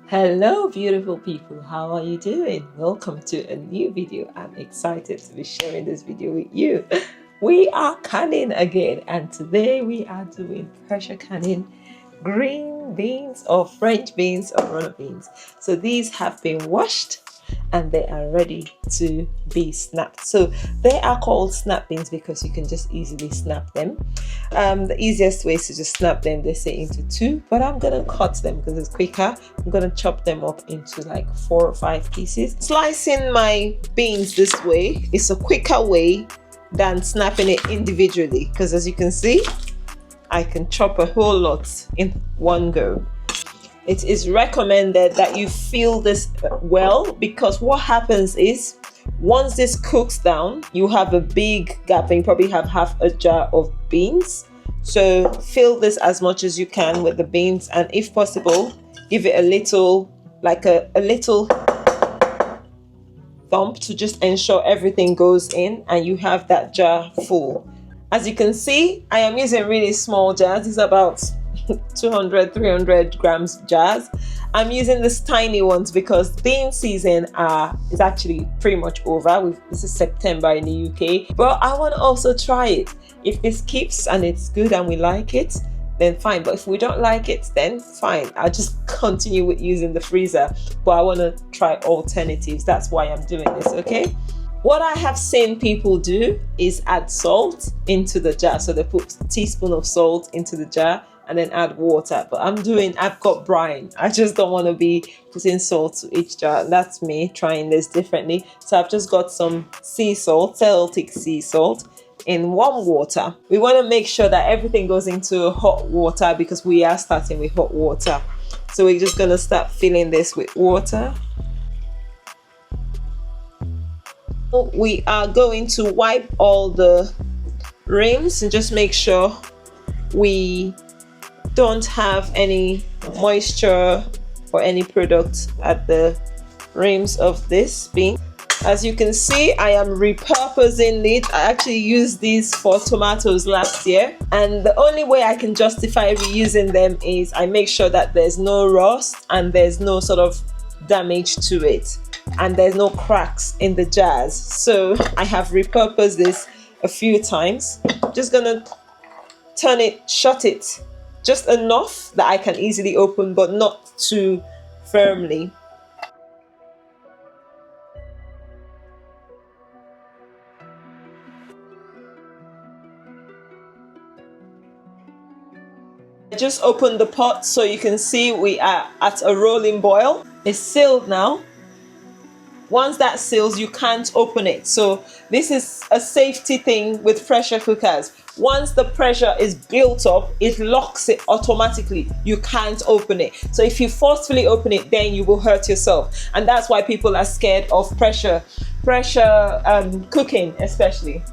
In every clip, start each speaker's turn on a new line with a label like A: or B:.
A: Hello beautiful people, how are you doing? Welcome to a new video. I'm excited to be sharing this video with you. We are canning again, and today we are doing pressure canning green beans or French beans or runner beans. So these have been washed and they are ready to be snapped. So they are called snap beans because you can just easily snap them. The easiest way is to just snap them, they say, into two, but I'm gonna cut them because it's quicker. I'm gonna chop them up into like 4 or 5 pieces. Slicing my beans this way is a quicker way than snapping it individually, because as you can see, I can chop a whole lot in one go. It is recommended that you feel this well, because what happens is once this cooks down, you have a big gap and you probably have half a jar of beans. So fill this as much as you can with the beans, and if possible, give it a little, like a little thump to just ensure everything goes in and you have that jar full. As you can see, I am using really small jars. These are about 200-300 grams jars. I'm using these tiny ones because bean season is actually pretty much over. This is September in the UK, but I want to also try it. If this keeps and it's good and we like it, then fine, but if we don't like it, then fine, I'll just continue with using the freezer. But I want to try alternatives. That's why I'm doing this. Okay, what I have seen people do is add salt into the jar. So they put a teaspoon of salt into the jar and then add water. But I've got brine. I just don't want to be putting salt to each jar. That's me trying this differently. So I've just got some sea salt, Celtic sea salt, in warm water. We want to make sure that everything goes into hot water because we are starting with hot water. So we're just going to start filling this with water. We are going to wipe all the rims and just make sure we don't have any moisture or any product at the rims of this bean. As you can see, I am repurposing it. I actually used these for tomatoes last year, and the only way I can justify reusing them is I make sure that there's no rust and there's no sort of damage to it, and there's no cracks in the jars. So I have repurposed this a few times. Just gonna turn it, shut it just enough that I can easily open, but not too firmly. I just opened the pot so you can see we are at a rolling boil. It's sealed now. Once that seals, you can't open it. So this is a safety thing with pressure cookers. Once the pressure is built up, it locks it automatically. You can't open it. So if you forcefully open it, then you will hurt yourself. And that's why people are scared of pressure cooking, especially.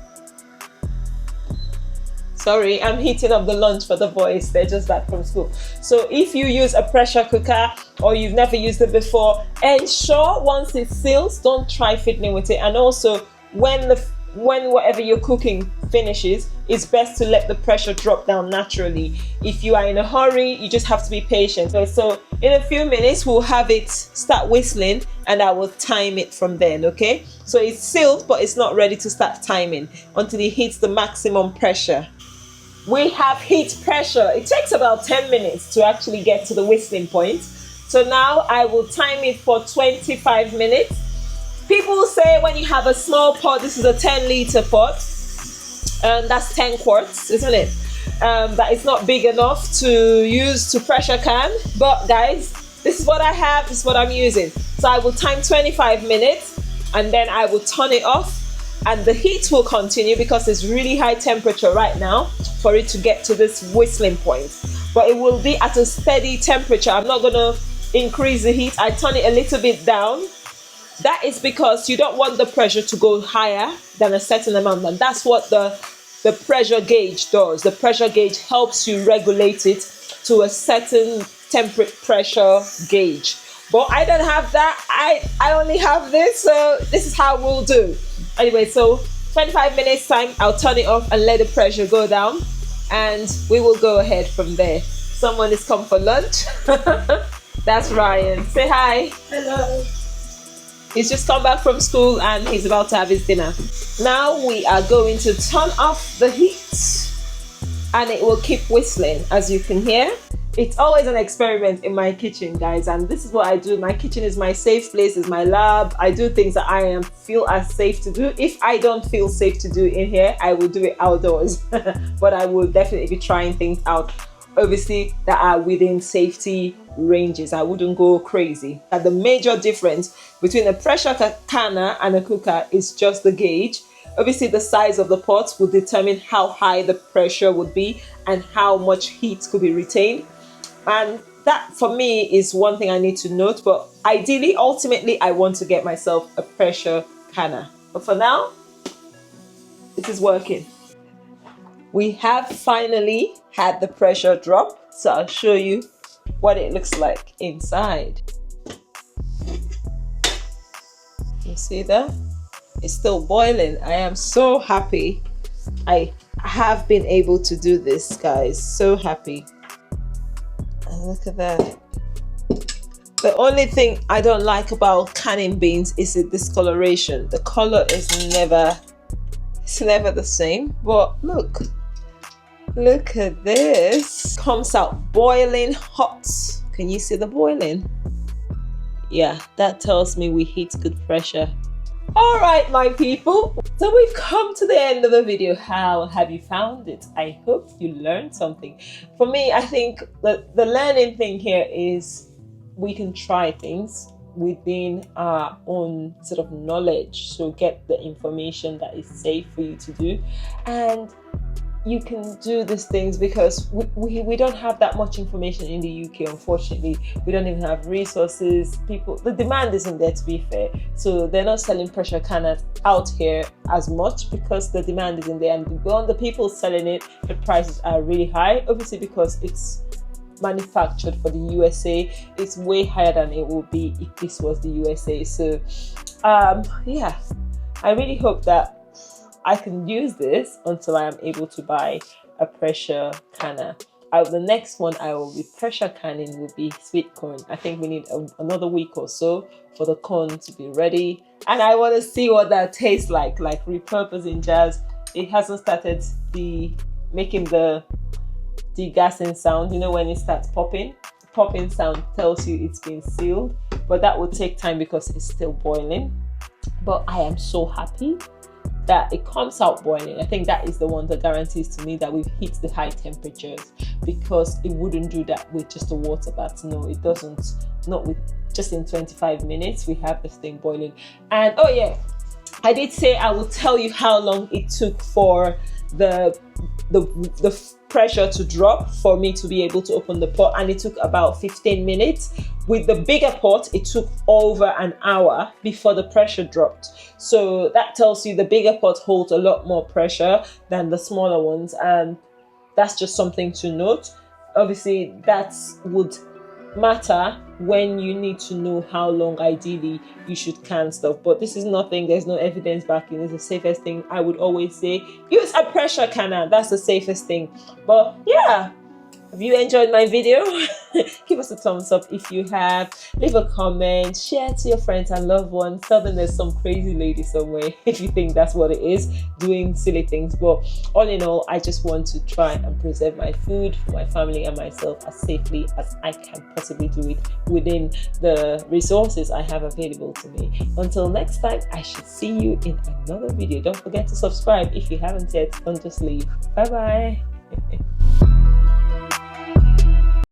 A: Sorry, I'm heating up the lunch for the boys. They're just back from school. So if you use a pressure cooker or you've never used it before, ensure once it seals, don't try fiddling with it. And also, when whatever you're cooking finishes, it's best to let the pressure drop down naturally. If you are in a hurry, you just have to be patient. So in a few minutes, we'll have it start whistling and I will time it from then, okay? So it's sealed, but it's not ready to start timing until it hits the maximum pressure. We have heat pressure. It takes about 10 minutes to actually get to the whistling point. So now I will time it for 25 minutes. People say when you have a small pot, this is a 10-liter pot, and that's 10 quarts, isn't it? That is not big enough to use to pressure can. But guys, this is what I have, this is what I'm using. So I will time 25 minutes and then I will turn it off. And the heat will continue because it's really high temperature right now for it to get to this whistling point. But it will be at a steady temperature. I'm not going to increase the heat. I turn it a little bit down. That is because you don't want the pressure to go higher than a certain amount. And that's what the pressure gauge does. The pressure gauge helps you regulate it to a certain temperate pressure gauge. But I don't have that. I only have this. So this is how we'll do. Anyway, so 25 minutes time, I'll turn it off and let the pressure go down, and we will go ahead from there. Someone is come for lunch. That's Ryan. Say hi.
B: Hello.
A: He's just come back from school and he's about to have his dinner. Now we are going to turn off the heat and it will keep whistling, as you can hear. It's always an experiment in my kitchen, guys, and this is what I do. My kitchen is my safe place, is my lab. I do things that I feel are safe to do. If I don't feel safe to do in here, I will do it outdoors. But I will definitely be trying things out, obviously, that are within safety ranges. I wouldn't go crazy. And the major difference between a pressure canner and a cooker is just the gauge. Obviously, the size of the pot will determine how high the pressure would be and how much heat could be retained. And that, for me, is one thing I need to note. But ideally, ultimately, I want to get myself a pressure canner. But for now, it is working. We have finally had the pressure drop. So I'll show you what it looks like inside. You see that? It's still boiling. I am so happy I have been able to do this, guys. So happy. And look at that. The only thing I don't like about canning beans is the discoloration. The color is never the same. But look at this. Comes out boiling hot. Can you see the boiling? Yeah, that tells me we hit good pressure. All right, my people, so we've come to the end of the video. How have you found it? I hope you learned something. For me, I think the learning thing here is we can try things within our own sort of knowledge, so get the information that is safe for you to do. And you can do these things because we don't have that much information in the UK, unfortunately. We don't even have resources. The demand isn't there, to be fair. So they're not selling pressure canners out here as much because the demand isn't there. And when the people selling it, the prices are really high, obviously because it's manufactured for the USA. It's way higher than it would be if this was the USA. So yeah, I really hope that I can use this until I am able to buy a pressure canner. The next one I will be pressure canning will be sweet corn. I think we need another week or so for the corn to be ready. And I want to see what that tastes like repurposing jars. It hasn't started making the degassing sound. You know, when it starts popping, the popping sound tells you it's been sealed. But that will take time because it's still boiling. But I am so happy that it comes out boiling. I think that is the one that guarantees to me that we've hit the high temperatures, because it wouldn't do that with just a water bath. No, it doesn't. Not with just in 25 minutes we have this thing boiling. And oh yeah, I did say I will tell you how long it took for the pressure to drop for me to be able to open the pot, and it took about 15 minutes. With the bigger pot, it took over an hour before the pressure dropped. So that tells you the bigger pot holds a lot more pressure than the smaller ones, and that's just something to note. Obviously, that would matter when you need to know how long ideally you should can stuff. But this is nothing, there's no evidence backing. It's the safest thing. I would always say use a pressure canner. That's the safest thing. But yeah, if you enjoyed my video, give us a thumbs up if you have. Leave a comment, share to your friends and loved ones. Tell them there's some crazy lady somewhere if you think that's what it is, doing silly things. But all in all, I just want to try and preserve my food for my family and myself as safely as I can possibly do it within the resources I have available to me. Until next time, I should see you in another video. Don't forget to subscribe if you haven't yet. Don't just leave. Bye bye.